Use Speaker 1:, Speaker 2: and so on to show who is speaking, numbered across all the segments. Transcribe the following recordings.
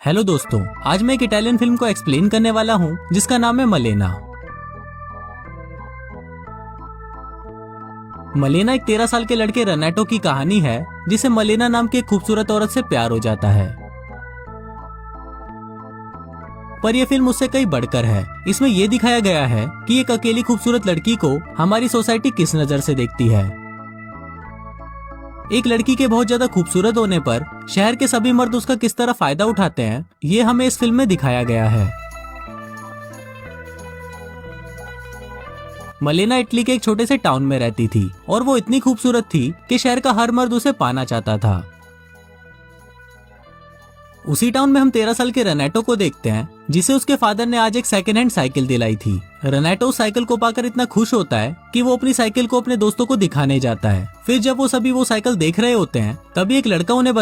Speaker 1: Hello दोस्तों, आज मैं एक इटालियन फिल्म को एक्सप्लेन करने वाला हूँ जिसका नाम है मलेना। मलेना एक 13 साल के लड़के रेनेटो की कहानी है जिसे मलेना नाम की एक खूबसूरत औरत से प्यार हो जाता है। पर यह फिल्म उससे कई बढ़कर है। इसमें यह दिखाया गया है कि एक अकेली खूबसूरत लड़की को हमारी सोसाइटी किस नजर से देखती है। एक लड़की के बहुत ज्यादा खूबसूरत होने पर शहर के सभी मर्द उसका किस तरह फायदा उठाते हैं, ये हमें इस फिल्म में दिखाया गया है। मलेना इटली के एक छोटे से टाउन में रहती थी और वो इतनी खूबसूरत थी कि शहर का हर मर्द उसे पाना चाहता था। उसी टाउन में हम 13 साल के रेनेटो को देखते हैं जिसे उसके फादर ने आज एक सेकंड हैंड साइकिल दिलाई थी। रेनेटो साइकिल को पाकर इतना खुश होता है कि वो अपनी साइकिल को अपने दोस्तों को दिखाने जाता है। फिर जब वो सभी वो साइकिल देख रहे होते हैं तभी एक लड़का उन्हें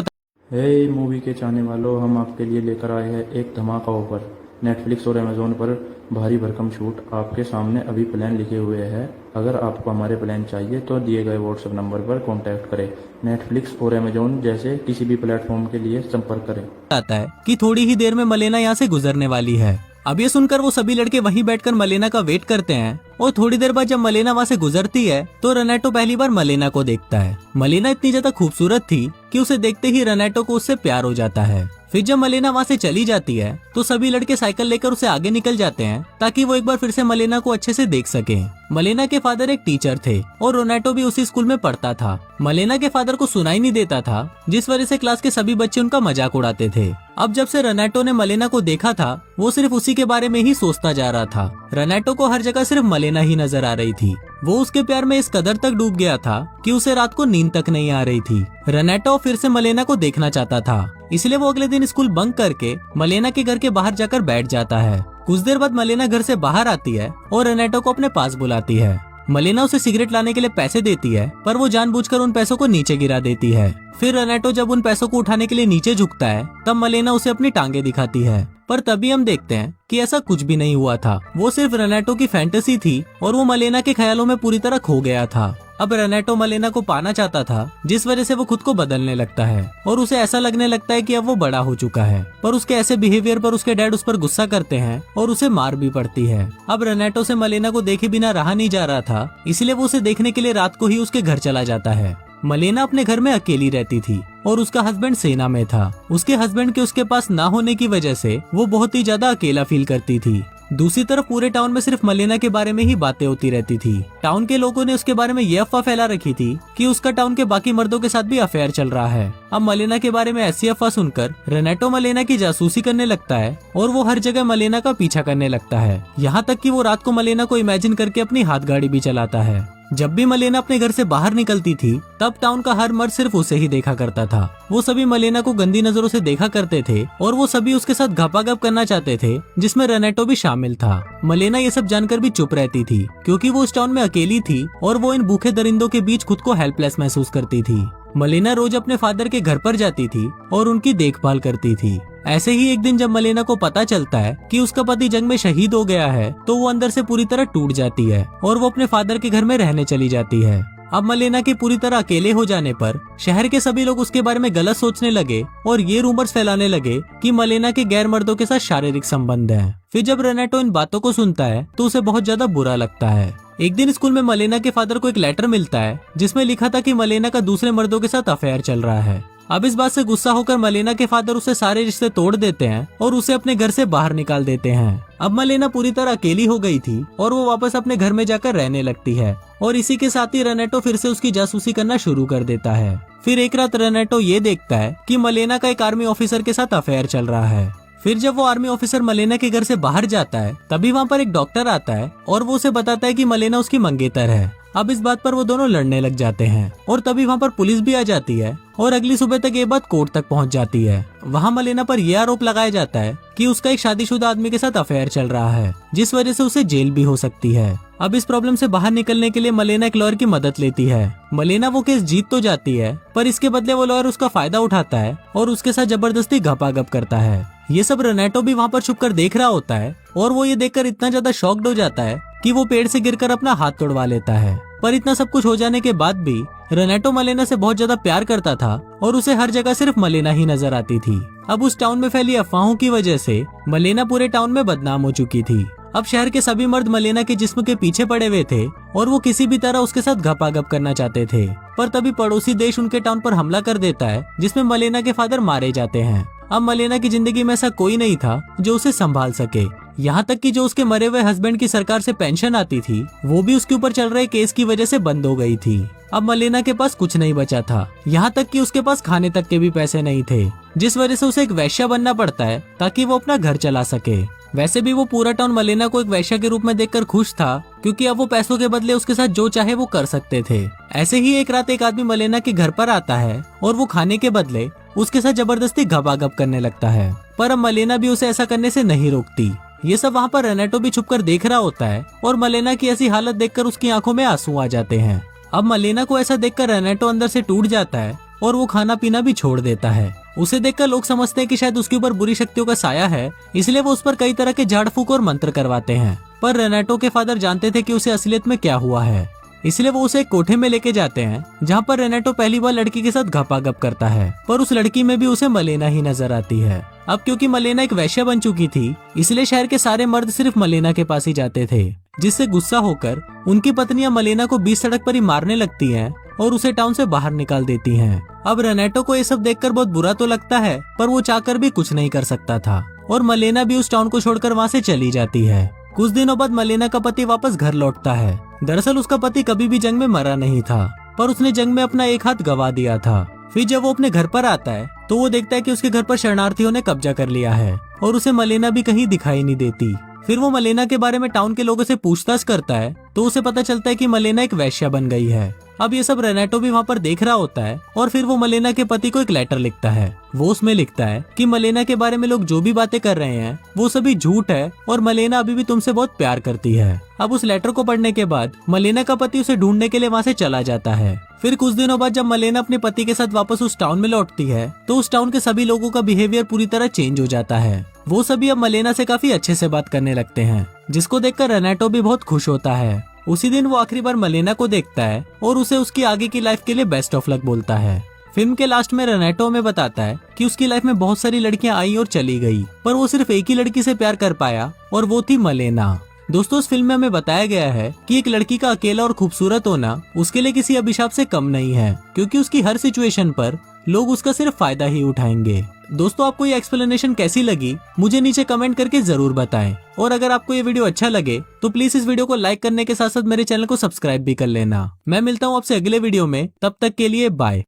Speaker 2: हे मूवी के चाहने वालों, हम आपके लिए लेकर आए हैं एक धमाका ऑफर। नेटफ्लिक्स और अमेजोन पर भारी भरकम छूट आपके सामने अभी प्लान लिखे हुए हैं। अगर आपको हमारे प्लान चाहिए तो दिए गए व्हाट्सएप नंबर पर कांटेक्ट करें। नेटफ्लिक्स और अमेजोन जैसे किसी भी प्लेटफॉर्म के लिए संपर्क करें।
Speaker 1: आता है कि थोड़ी ही देर में मलेना यहाँ से गुजरने वाली है। अब ये सुनकर वो सभी लड़के वहीं बैठकर मलेना का वेट करते हैं और थोड़ी देर बाद जब मलेना वहाँ से गुजरती है तो रेनेटो पहली बार मलेना को देखता है। मलेना इतनी ज्यादा खूबसूरत थी कि उसे देखते ही रेनेटो को उससे प्यार हो जाता है। फिर जब मलेना वहाँ से चली जाती है तो सभी लड़के साइकिल लेकर उसे आगे निकल जाते हैं ताकि वो एक बार फिर से मलेना को अच्छे से देख सके। मलेना के फादर एक टीचर थे और रेनेटो भी उसी स्कूल में पढ़ता था। मलेना के फादर को सुनाई नहीं देता था जिस वजह से क्लास के सभी बच्चे उनका मजाक उड़ाते थे। अब जब से रेनेटो ने मलेना को देखा था वो सिर्फ उसी के बारे में ही सोचता जा रहा था। रेनेटो को हर जगह सिर्फ मलेना ही नजर आ रही थी। वो उसके प्यार में इस कदर तक डूब गया था कि उसे रात को नींद तक नहीं आ रही थी। रेनेटो फिर से मलेना को देखना चाहता था, इसलिए वो अगले दिन स्कूल बंक करके मलेना के घर के बाहर जाकर बैठ जाता है। कुछ देर बाद मलेना घर से बाहर आती है और रेनेटो को अपने पास बुलाती है। मलेना उसे सिगरेट लाने के लिए पैसे देती है पर वो जानबूझकर उन पैसों को नीचे गिरा देती है। फिर रेनेटो जब उन पैसों को उठाने के लिए नीचे झुकता है तब मलेना उसे अपनी टांगे दिखाती है। पर तभी हम देखते हैं कि ऐसा कुछ भी नहीं हुआ था। वो सिर्फ रेनेटो की फैंटेसी थी और वो मलेना के ख्यालों में पूरी तरह खो गया था। अब रेनेटो मलेना को पाना चाहता था जिस वजह से वो खुद को बदलने लगता है और उसे ऐसा लगने लगता है कि अब वो बड़ा हो चुका है। पर उसके ऐसे बिहेवियर पर उसके डैड उस पर गुस्सा करते हैं और उसे मार भी पड़ती है। अब रेनेटो से मलेना को देखे बिना रहा नहीं जा रहा था, इसलिए वो उसे देखने के लिए रात को ही उसके घर चला जाता है। मलेना अपने घर में अकेली रहती थी और उसका हस्बैंड सेना में था। उसके हस्बैंड के उसके पास ना होने की वजह से वो बहुत ही ज्यादा अकेला फील करती थी। दूसरी तरफ पूरे टाउन में सिर्फ मलेना के बारे में ही बातें होती रहती थी। टाउन के लोगों ने उसके बारे में यह अफवाह फैला रखी थी कि उसका टाउन के बाकी मर्दों के साथ भी अफेयर चल रहा है। अब मलेना के बारे में ऐसी अफवाह सुनकर रेनेटो मलेना की जासूसी करने लगता है और वो हर जगह मलेना का पीछा करने लगता है। यहाँ तक कि वो रात को मलेना को इमेजिन करके अपनी हाथ गाड़ी भी चलाता है। जब भी मलेना अपने घर से बाहर निकलती थी तब टाउन का हर मर्द सिर्फ उसे ही देखा करता था। वो सभी मलेना को गंदी नजरों से देखा करते थे और वो सभी उसके साथ घपाघप करना चाहते थे, जिसमें रेनेटो भी शामिल था। मलेना ये सब जानकर भी चुप रहती थी क्योंकि वो उस टाउन में अकेली थी और वो इन भूखे दरिंदों के बीच खुद को हेल्पलेस महसूस करती थी। मलेना रोज अपने फादर के घर पर जाती थी और उनकी देखभाल करती थी। ऐसे ही एक दिन जब मलेना को पता चलता है कि उसका पति जंग में शहीद हो गया है तो वो अंदर से पूरी तरह टूट जाती है और वो अपने फादर के घर में रहने चली जाती है। अब मलेना के पूरी तरह अकेले हो जाने पर शहर के सभी लोग उसके बारे में गलत सोचने लगे और ये रूमर्स फैलाने लगे कि मलेना के गैर मर्दों के साथ शारीरिक संबंध है। फिर जब रेनेटो इन बातों को सुनता है तो उसे बहुत ज्यादा बुरा लगता है। एक दिन स्कूल में मलेना के फादर को एक लेटर मिलता है जिसमें लिखा था कि मलेना का दूसरे मर्दों के साथ अफेयर चल रहा है। अब इस बात से गुस्सा होकर मलेना के फादर उसे सारे रिश्ते तोड़ देते हैं और उसे अपने घर से बाहर निकाल देते हैं। अब मलेना पूरी तरह अकेली हो गई थी और वो वापस अपने घर में जाकर रहने लगती है और इसी के साथ ही रेनेटो फिर से उसकी जासूसी करना शुरू कर देता है। फिर एक रात रेनेटो ये देखता है कि मलेना का एक आर्मी ऑफिसर के साथ अफेयर चल रहा है। फिर जब वो आर्मी ऑफिसर मलेना के घर से बाहर जाता है तभी वहाँ पर एक डॉक्टर आता है और वो उसे बताता है कि मलेना उसकी मंगेतर है। अब इस बात पर वो दोनों लड़ने लग जाते हैं और तभी वहाँ पर पुलिस भी आ जाती है और अगली सुबह तक ये बात कोर्ट तक पहुँच जाती है। वहाँ मलेना पर यह आरोप लगाया जाता है कि उसका एक शादीशुदा आदमी के साथ अफेयर चल रहा है, जिस वजह से उसे जेल भी हो सकती है। अब इस प्रॉब्लम से बाहर निकलने के लिए मलेना एक लॉयर की मदद लेती है। मलेना वो केस जीत तो जाती है पर इसके बदले वो लॉयर उसका फायदा उठाता है और उसके साथ जबरदस्ती घपाघप करता है। ये सब रेनेटो भी वहाँ पर छुपकर देख रहा होता है और वो ये देखकर इतना ज्यादा शॉक्ड हो जाता है कि वो पेड़ से गिरकर अपना हाथ तोड़वा लेता है। पर इतना सब कुछ हो जाने के बाद भी रेनेटो मलेना से बहुत ज्यादा प्यार करता था और उसे हर जगह सिर्फ मलेना ही नजर आती थी। अब उस टाउन में फैली अफवाहों की वजह से मलेना पूरे टाउन में बदनाम हो चुकी थी। अब शहर के सभी मर्द मलेना के जिस्म के पीछे पड़े हुए थे और वो किसी भी तरह उसके साथ घपाघप करना चाहते थे। पर तभी पड़ोसी देश उनके टाउन पर हमला कर देता है, जिसमें मलेना के फादर मारे जाते हैं। अब मलेना की जिंदगी में ऐसा कोई नहीं था जो उसे संभाल सके। यहाँ तक कि जो उसके मरे हुए हस्बैंड की सरकार से पेंशन आती थी, वो भी उसके ऊपर चल रहे केस की वजह से बंद हो गई थी। अब मलेना के पास कुछ नहीं बचा था, यहाँ तक कि उसके पास खाने तक के भी पैसे नहीं थे, जिस वजह से उसे एक वैश्या बनना पड़ता है ताकि वो अपना घर चला सके। वैसे भी वो पूरा टाउन मलेना को एक वैश्या के रूप में देखकर खुश था, क्योंकि अब वो पैसों के बदले उसके साथ जो चाहे वो कर सकते थे। ऐसे ही एक रात एक आदमी मलेना के घर पर आता है और वो खाने के बदले उसके साथ जबरदस्ती घपाघप करने लगता है। पर अब मलेना भी उसे ऐसा करने से नहीं रोकती। ये सब वहाँ पर रेनेटो भी छुपकर देख रहा होता है और मलेना की ऐसी हालत देखकर उसकी आंखों में आंसू आ जाते हैं। अब मलेना को ऐसा देखकर रेनेटो अंदर से टूट जाता है और वो खाना पीना भी छोड़ देता है। उसे देखकर लोग समझते हैं कि शायद उसके ऊपर बुरी शक्तियों का साया है, इसलिए वो उस पर कई तरह के झाड़ फूक और मंत्र करवाते हैं। पर रेनेटो के फादर जानते थे कि उसे असलियत में क्या हुआ है, इसलिए वो उसे एक कोठे में लेके जाते हैं, जहाँ पर रेनेटो पहली बार लड़की के साथ घपाघप करता है। पर उस लड़की में भी उसे मलेना ही नजर आती है। अब क्योंकि मलेना एक वैश्या बन चुकी थी, इसलिए शहर के सारे मर्द सिर्फ मलेना के पास ही जाते थे, जिससे गुस्सा होकर उनकी पत्नियां मलेना को बीच सड़क पर ही मारने लगती हैं और उसे टाउन से बाहर निकाल देती हैं। अब रेनेटो को ये सब देखकर बहुत बुरा तो लगता है, पर वो चाहकर भी कुछ नहीं कर सकता था और मलेना भी उस टाउन को छोड़कर वहाँ से चली जाती है। कुछ दिनों बाद मलेना का पति वापस घर लौटता है। दरअसल उसका पति कभी भी जंग में मरा नहीं था, पर उसने जंग में अपना एक हाथ गवा दिया था। फिर जब वो अपने घर पर आता है तो वो देखता है कि उसके घर पर शरणार्थियों ने कब्जा कर लिया है और उसे मलेना भी कहीं दिखाई नहीं देती। फिर वो मलेना के बारे में टाउन के लोगों से पूछताछ करता है तो उसे पता चलता है कि मलेना एक वैश्या बन गई है। अब ये सब रेनेटो भी वहाँ पर देख रहा होता है और फिर वो मलेना के पति को एक लेटर लिखता है। वो उसमें लिखता है कि मलेना के बारे में लोग जो भी बातें कर रहे हैं वो सभी झूठ है और मलेना अभी भी तुमसे बहुत प्यार करती है। अब उस लेटर को पढ़ने के बाद मलेना का पति उसे ढूंढने के लिए वहाँ से चला जाता है। फिर कुछ दिनों बाद जब मलेना अपने पति के साथ वापस उस टाउन में लौटती है तो उस टाउन के सभी लोगों का बिहेवियर पूरी तरह चेंज हो जाता है। वो सभी अब मलेना से काफी अच्छे से बात करने लगते हैं, जिसको देखकर रेनेटो भी बहुत खुश होता है। उसी दिन वो आखिरी बार मलेना को देखता है और उसे उसकी आगे की लाइफ के लिए बेस्ट ऑफ लक बोलता है। फिल्म के लास्ट में रेनेटो में बताता है कि उसकी लाइफ में बहुत सारी लड़कियां आई और चली गई, पर वो सिर्फ एक ही लड़की से प्यार कर पाया और वो थी मलेना। दोस्तों, इस फिल्म में हमें बताया गया है कि एक लड़की का अकेला और खूबसूरत होना उसके लिए किसी अभिशाप से कम नहीं है, क्योंकि उसकी हर सिचुएशन पर लोग उसका सिर्फ फायदा ही उठाएंगे। दोस्तों, आपको ये एक्सप्लेनेशन कैसी लगी मुझे नीचे कमेंट करके जरूर बताएं। और अगर आपको ये वीडियो अच्छा लगे तो प्लीज इस वीडियो को लाइक करने के साथ साथ मेरे चैनल को सब्सक्राइब भी कर लेना। मैं मिलता हूँ आपसे अगले वीडियो में, तब तक के लिए बाय।